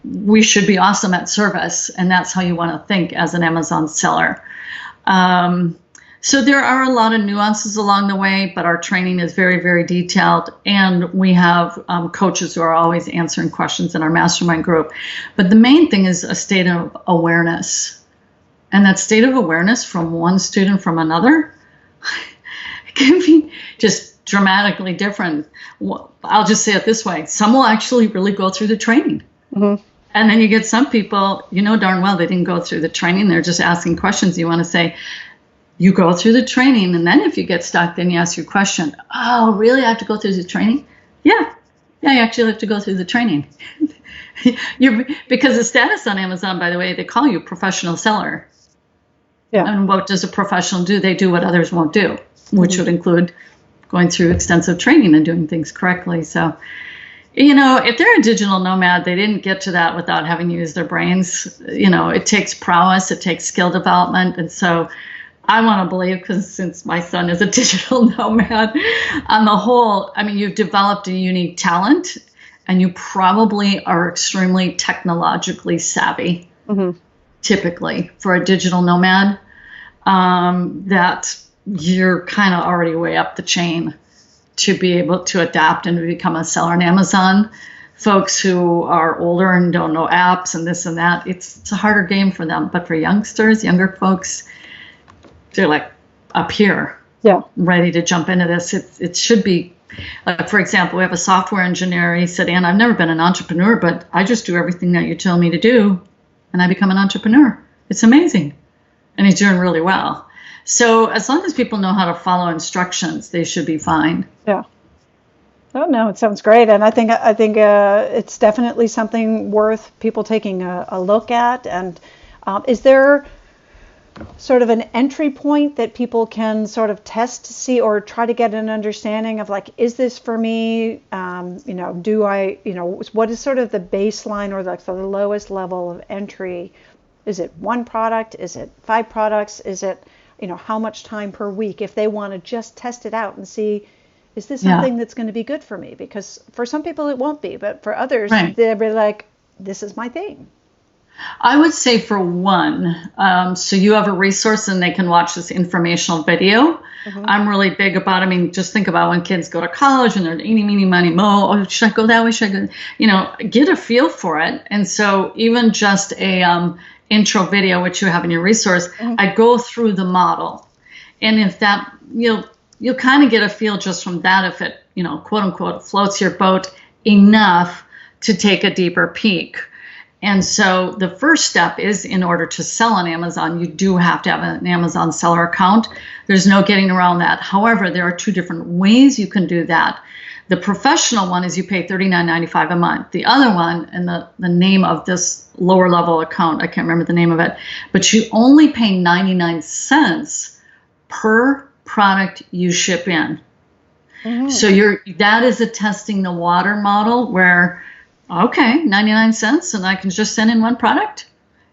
we should be awesome at service, and that's how you want to think as an Amazon seller. So there are a lot of nuances along the way, but our training is very, very detailed, and we have coaches who are always answering questions in our mastermind group. But the main thing is a state of awareness, and that state of awareness from one student from another can be just dramatically different. I'll just say it this way. Some will actually really go through the training. And then you get some people, you know darn well they didn't go through the training. They're just asking questions. You want to say, you go through the training, and then if you get stuck, then you ask your question. Oh, really? I have to go through the training? Yeah, you actually have to go through the training. Because the status on Amazon, by the way, they call you professional seller. Yeah. And what does a professional do? They do what others won't do, which would include going through extensive training and doing things correctly. So If they're a digital nomad, they didn't get to that without having used their brains. It takes prowess, it takes skill development. And so I want to believe, because since my son is a digital nomad, on the whole, you've developed a unique talent and you probably are extremely technologically savvy, typically for a digital nomad, that you're kind of already way up the chain to be able to adapt and become a seller on Amazon. Folks who are older and don't know apps and this and that, it's a harder game for them. But for younger folks, they're like up here, ready to jump into this. It should be, like, for example, we have a software engineer. He said, Ann, I've never been an entrepreneur, but I just do everything that you tell me to do, and I become an entrepreneur. It's amazing. And he's doing really well. So as long as people know how to follow instructions, they should be fine. Yeah. Oh, no, it sounds great. And I think it's definitely something worth people taking a look at. And is there sort of an entry point that people can sort of test to see or try to get an understanding of, like, is this for me? Do I, what is sort of the baseline or the lowest level of entry? Is it one product? Is it 5 products? Is it, how much time per week, if they want to just test it out and see, is this something that's going to be good for me? Because for some people it won't be, but for others, they'll be like, this is my thing. I would say for one, so you have a resource and they can watch this informational video. I'm really big about, just think about when kids go to college and they're eeny, meeny, miny, mo, oh, should I go that way? Should I go? Get a feel for it. And so even just a intro video, which you have in your resource, I go through the model. And if that, you'll kind of get a feel just from that, if it, quote unquote, floats your boat enough to take a deeper peek. And so the first step is, in order to sell on Amazon, you do have to have an Amazon seller account. There's no getting around that. However, there are 2 different ways you can do that. The professional one is you pay $39.95 a month. The other one, and the name of this lower level account, I can't remember the name of it, but you only pay 99 cents per product you ship in. So that is a testing the water model where, okay, 99 cents and I can just send in one product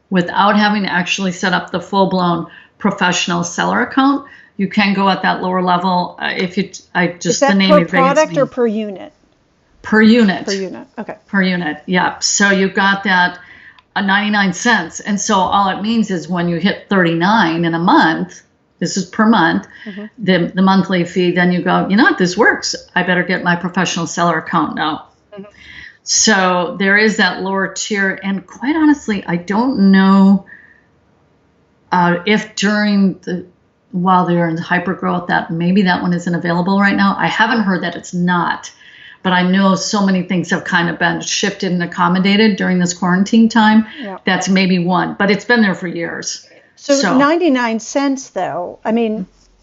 without having to actually set up the full-blown professional seller account. You can go at that lower level. Is that per product or per unit? Per unit. Per unit. Okay. Per unit. Yeah. So you got that 99 cents. And so all it means is when you hit 39 in a month, this is per month, the monthly fee, then you go, you know what, this works. I better get my professional seller account now. So there is that lower tier. And quite honestly, I don't know if while they're in hypergrowth, that maybe that one isn't available right now. I haven't heard that it's not, but I know so many things have kind of been shifted and accommodated during this quarantine time. That's maybe one, but it's been there for years. So 99 cents though,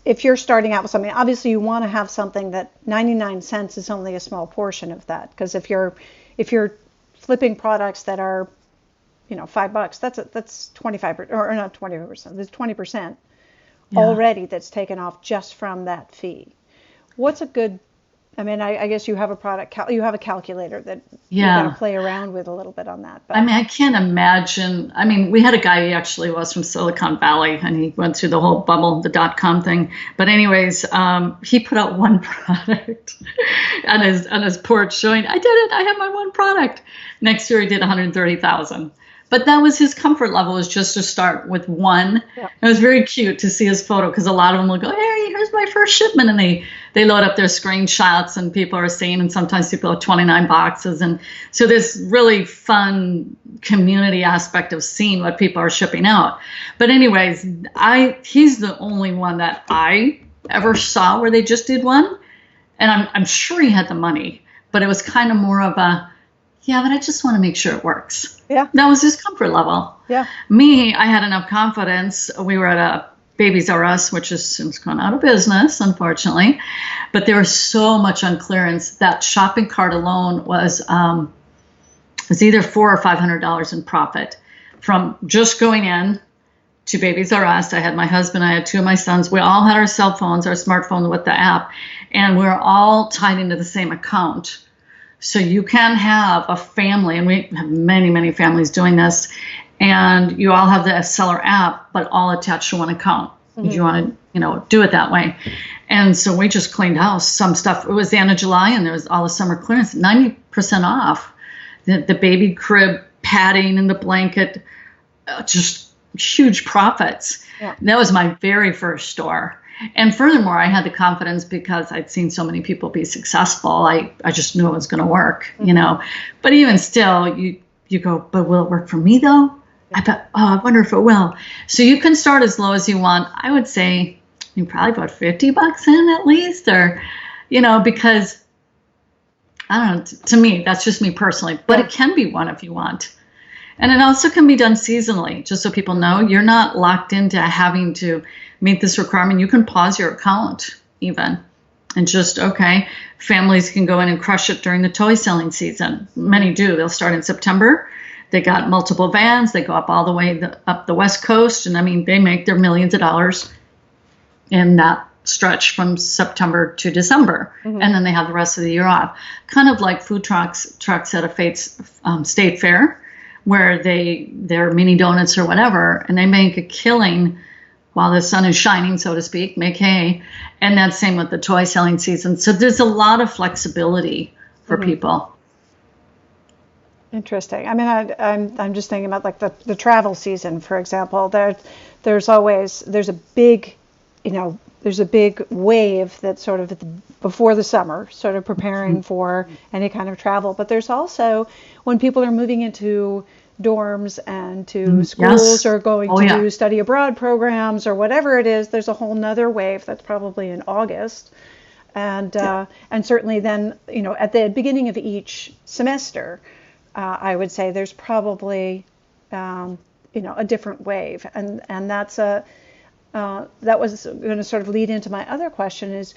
if you're starting out with something, obviously you want to have something that 99 cents is only a small portion of that. Because if you're flipping products that are, $5, that's 25%, or not 20%, that's 20%. Already that's taken off just from that fee. What's a good, I guess you have you have a calculator that you got to play around with a little bit on that. But. I can't imagine. We had a guy, he actually was from Silicon Valley, and he went through the whole bubble, the .com thing. But anyways, he put out one product on his porch showing, I did it, I have my one product. Next year he did 130,000. But that was his comfort level, was just to start with one. It was very cute to see his photo, because a lot of them will go, hey, here's my first shipment. And they load up their screenshots and people are seeing, and sometimes people have 29 boxes. And so this really fun community aspect of seeing what people are shipping out. But anyways, he's the only one that I ever saw where they just did one. And I'm sure he had the money, but it was kind of more of a, yeah, but I just want to make sure it works. That was his comfort level. Me, I had enough confidence. We were at a Babies R Us, which has since gone out of business, unfortunately. But there was so much on clearance. That shopping cart alone was either $400 or $500 in profit from just going in to Babies R Us. I had my husband, I had 2 of my sons. We all had our cell phones, our smartphones with the app, and we were all tied into the same account. So you can have a family, and we have many, many families doing this, and you all have the seller app, but all attached to one account. If you want to, do it that way. And so we just cleaned house. Some stuff, it was the end of July, and there was all the summer clearance, 90% off. The baby crib padding and the blanket, just huge profits. Yeah. That was my very first store. And furthermore, I had the confidence because I'd seen so many people be successful. I just knew it was going to work, But even still, you go, but will it work for me though? I thought, I wonder if it will. So you can start as low as you want. I would say you probably put $50 in at least, or, because I don't know, to me, that's just me personally, but it can be one if you want. And it also can be done seasonally, just so people know you're not locked into having to meet this requirement. You can pause your account even and just, families can go in and crush it during the toy selling season. Many do. They'll start in September. They got multiple vans. They go up all the way up the West Coast. And I mean, they make their millions of dollars in that stretch from September to December. And then they have the rest of the year off. Kind of like food trucks at a state fair, where they're mini donuts or whatever, and they make a killing while the sun is shining, so to speak, make hay. And that's same with the toy selling season. So there's a lot of flexibility for people. Interesting. I mean, I'm just thinking about like the travel season, for example. There's a big wave that's sort of before the summer, sort of preparing for any kind of travel. But there's also when people are moving into dorms and to schools or going to do study abroad programs or whatever it is, there's a whole nother wave that's probably in August. And certainly then, at the beginning of each semester, I would say there's probably, a different wave. And that's that was going to sort of lead into my other question is,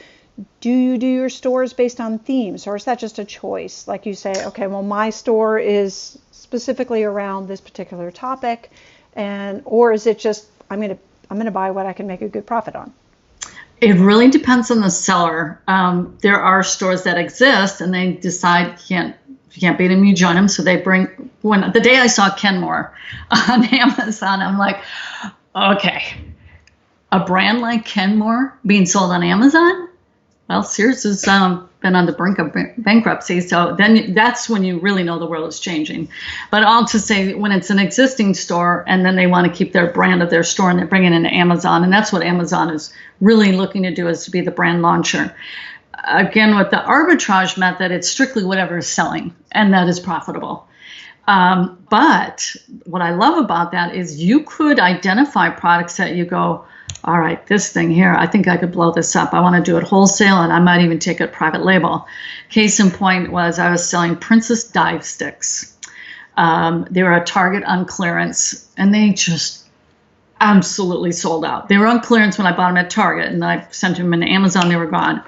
do you do your stores based on themes, or is that just a choice? Like you say, okay, well, my store is specifically around this particular topic, or is it just I'm going to buy what I can make a good profit on? It really depends on the seller. There are stores that exist and they decide you can't beat them, you join them. So they bring, the day I saw Kenmore on Amazon, I'm like, okay, a brand like Kenmore being sold on Amazon? Well, Sears has been on the brink of bankruptcy. So then that's when you really know the world is changing. But all to say, when it's an existing store and then they want to keep their brand of their store and they bring it into Amazon, and that's what Amazon is really looking to do, is to be the brand launcher. Again, with the arbitrage method, it's strictly whatever is selling, and that is profitable. But what I love about that is you could identify products that you go, all right, this thing here, I think I could blow this up. I want to do it wholesale, and I might even take it private label. Case in point was I was selling Princess dive sticks. They were at Target on clearance, and they just absolutely sold out. They were on clearance when I bought them at Target, and I sent them into Amazon. They were gone.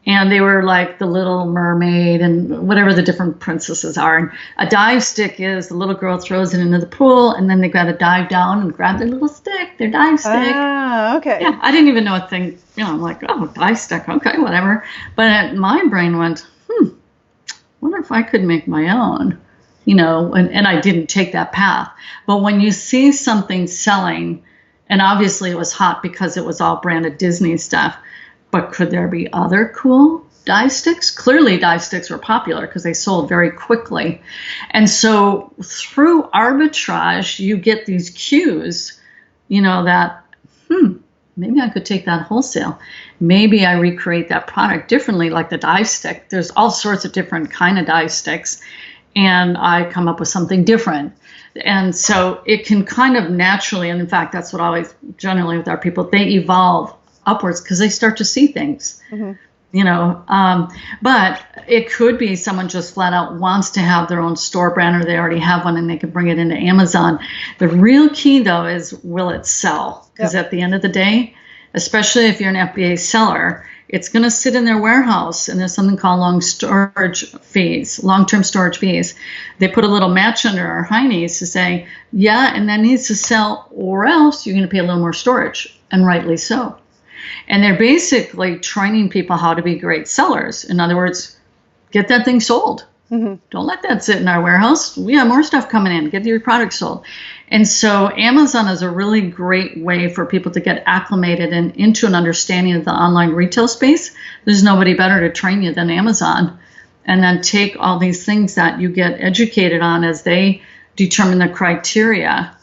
And they were like the Little Mermaid and whatever the different princesses are. And a dive stick is the little girl throws it into the pool, and then they got to dive down and grab their little stick, their dive stick. Ah, okay. Yeah, I didn't even know a thing. I'm like, oh, dive stick, okay, whatever. But my brain went, wonder if I could make my own, and I didn't take that path. But when you see something selling, and obviously it was hot because it was all branded Disney stuff, but could there be other cool dive sticks? Clearly, dive sticks were popular because they sold very quickly. And so through arbitrage, you get these cues, that, maybe I could take that wholesale. Maybe I recreate that product differently, like the dive stick. There's all sorts of different kind of dive sticks, and I come up with something different. And so it can kind of naturally, and in fact, that's what I always generally with our people, they evolve upwards because they start to see things, but it could be someone just flat out wants to have their own store brand, or they already have one and they can bring it into Amazon. The real key though is, will it sell? Because at the end of the day, especially if you're an FBA seller, it's going to sit in their warehouse, and there's something called long-term storage fees. They put a little match under our heinies to say, and that needs to sell, or else you're going to pay a little more storage, and rightly so. And they're basically training people how to be great sellers. In other words, get that thing sold. Don't let that sit in our warehouse. We have more stuff coming in. Get your products sold. And so Amazon is a really great way for people to get acclimated and into an understanding of the online retail space. There's nobody better to train you than Amazon. And then take all these things that you get educated on as they determine the criteria,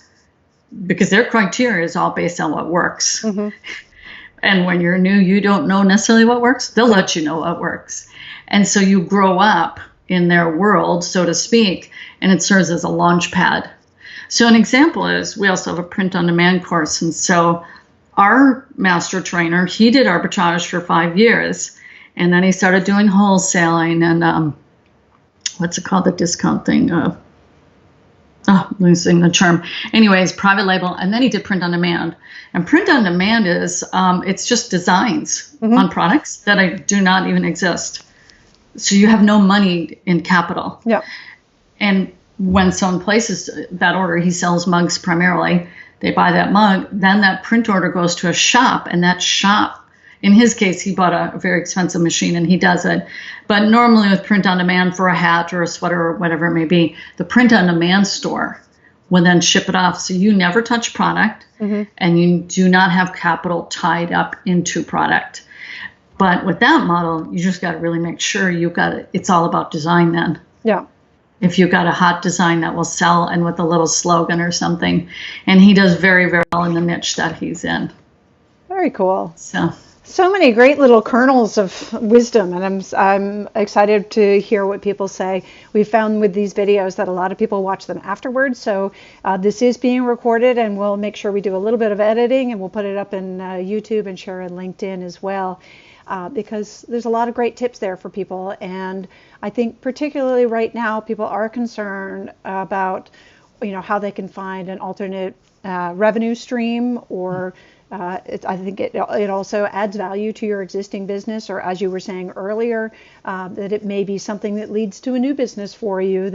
because their criteria is all based on what works. And when you're new, you don't know necessarily what works. They'll let you know what works. And so you grow up in their world, so to speak, and it serves as a launch pad. So an example is we also have a print-on-demand course. And so our master trainer, he did arbitrage for 5 years. And then he started doing wholesaling and what's it called, the discount thing? Losing the term. Anyways, private label. And then he did print on demand. And print on demand is, it's just designs on products that do not even exist. So you have no money in capital. Yeah. And when someone places that order, he sells mugs primarily. They buy that mug. Then that print order goes to a shop, and that shop, in his case, he bought a very expensive machine and he does it. But normally with print on demand for a hat or a sweater or whatever it may be, the print on demand store will then ship it off. So you never touch product and you do not have capital tied up into product. But with that model, you just got to really make sure it's all about design then. Yeah. If you've got a hot design that will sell and with a little slogan or something. And he does very, very well in the niche that he's in. Very cool. So many great little kernels of wisdom, and I'm excited to hear what people say. We found with these videos that a lot of people watch them afterwards, so this is being recorded, and we'll make sure we do a little bit of editing, and we'll put it up in YouTube and share on LinkedIn as well, because there's a lot of great tips there for people. And I think particularly right now, people are concerned about how they can find an alternate revenue stream, or I think it also adds value to your existing business, or as you were saying earlier, that it may be something that leads to a new business for you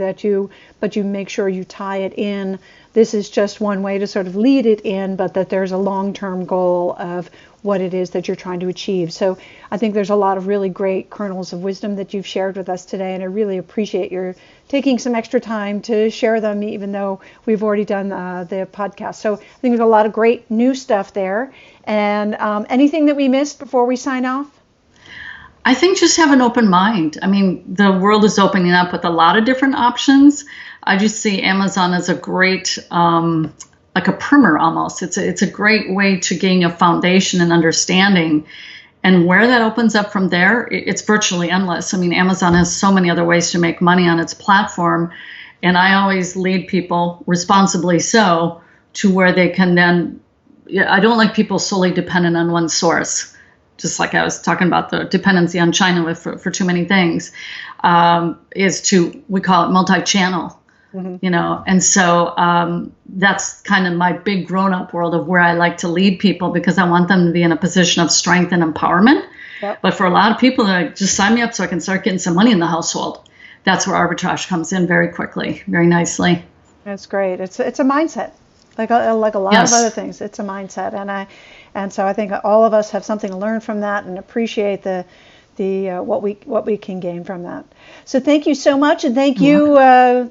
but you make sure you tie it in. This is just one way to sort of lead it in, but that there's a long-term goal of what it is that you're trying to achieve. So I think there's a lot of really great kernels of wisdom that you've shared with us today, and I really appreciate your taking some extra time to share them, even though we've already done the podcast. So I think there's a lot of great new stuff there. And anything that we missed before we sign off? I think just have an open mind. I mean, the world is opening up with a lot of different options. I just see Amazon as a great, like a primer almost. It's a great way to gain a foundation and understanding. And where that opens up from there, it's virtually endless. I mean, Amazon has so many other ways to make money on its platform. And I always lead people, responsibly so, to where they can then, I don't like people solely dependent on one source. Just like I was talking about the dependency on China for too many things, we call it multi-channel. And so that's kind of my big grown-up world of where I like to lead people, because I want them to be in a position of strength and empowerment. Yep. But for a lot of people, just sign me up so I can start getting some money in the household. That's where arbitrage comes in very quickly, very nicely. That's great. It's a mindset, like a lot of other things. It's a mindset, and so I think all of us have something to learn from that and appreciate what we can gain from that. So thank you so much, and thank you,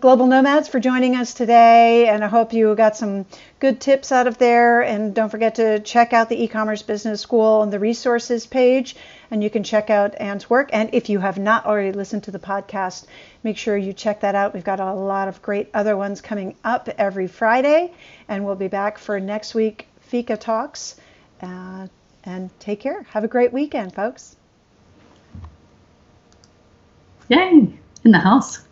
Global Nomads, for joining us today. And I hope you got some good tips out of there. And don't forget to check out the e-commerce business school and the resources page, and you can check out Anne's work. And if you have not already listened to the podcast, make sure you check that out. We've got a lot of great other ones coming up every Friday, and we'll be back for next week Fika Talks. And take care. Have a great weekend, folks. Yay! In the house.